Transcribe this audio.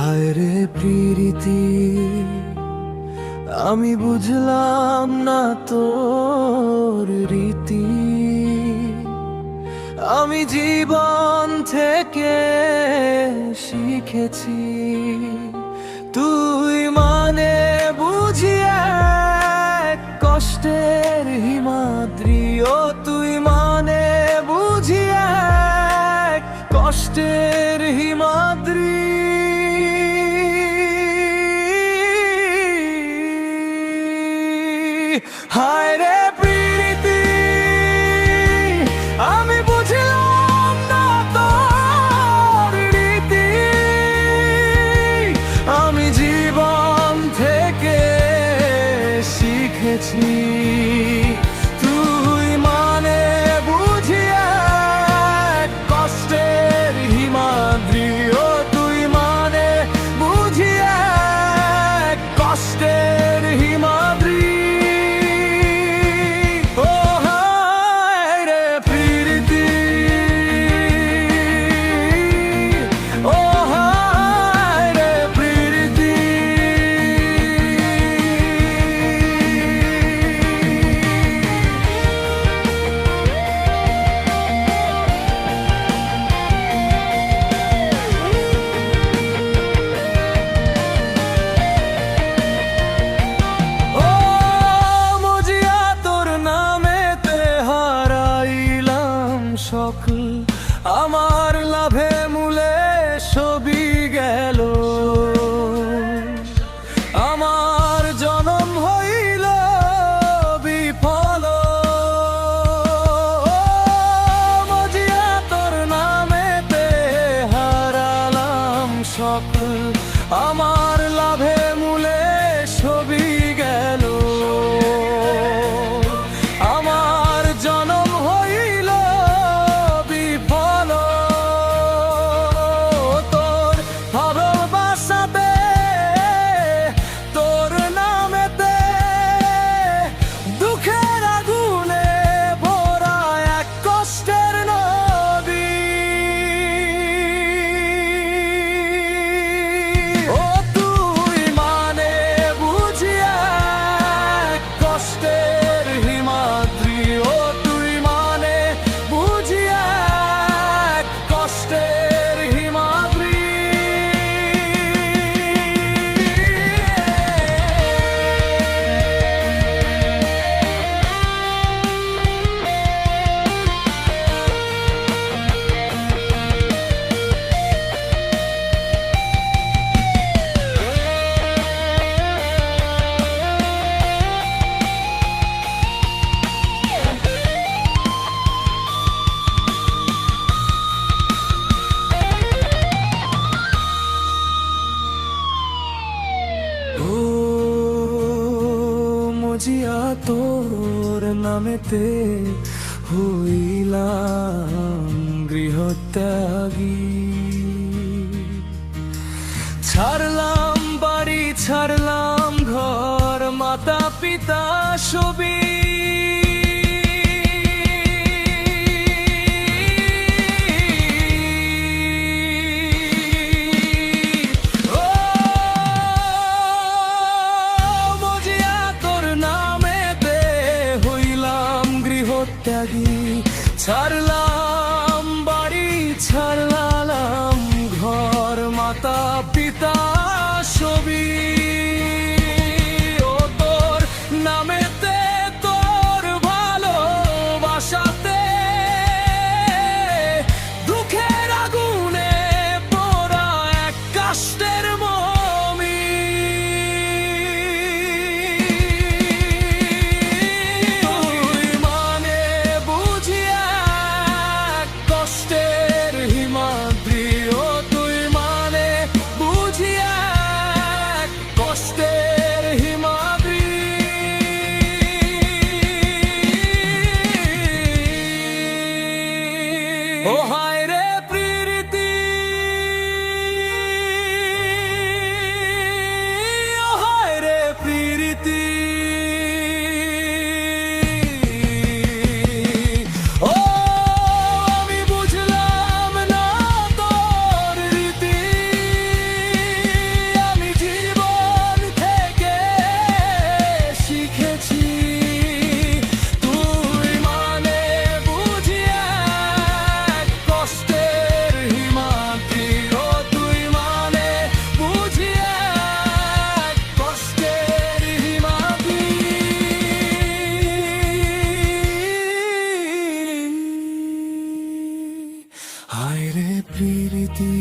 হায় রে প্রীতি, আমি বুঝলাম না তোর রীতি। আমি জীবন থেকে শিখেছি তুই মানে বুঝি এক কষ্টের হিমাদ্রি। ও তুই মানে বুঝি এক কষ্টের হিমাদ্রি। হায় রে প্রীতি, আমি বুঝলাম না তোর রীতি। আমি জীবন থেকে শিখেছি তুই মানে বুঝি এক কষ্টের হিমাদ্রি। ও তুই মানে বুঝি এক কষ্টের হিমাদ্রি। সকল আমার লাভে মূলে সবই গেল। আমার জনম হইল বিফল। মজিয়া তোর নামেতে হারালাম সকল আমার লাভে মূলে সবই গেল। আমার জনম হইল মজিয়া তোর নামেতে হইলাম গৃহত্যাগী। ছাড়লাম বাড়ি, ছাড়লাম ঘর, মাতা পিতা সবই। ছাড়লাম বাড়ি, ছাড়লাম ঘর, মাতা পিতা সবই। ও তোর নামেতে তোর ভালোবাসাতে দুঃখের আগুনে পোড়া এক কষ্টের মমি। তুই মানে বুঝি হায় রে প্রীতি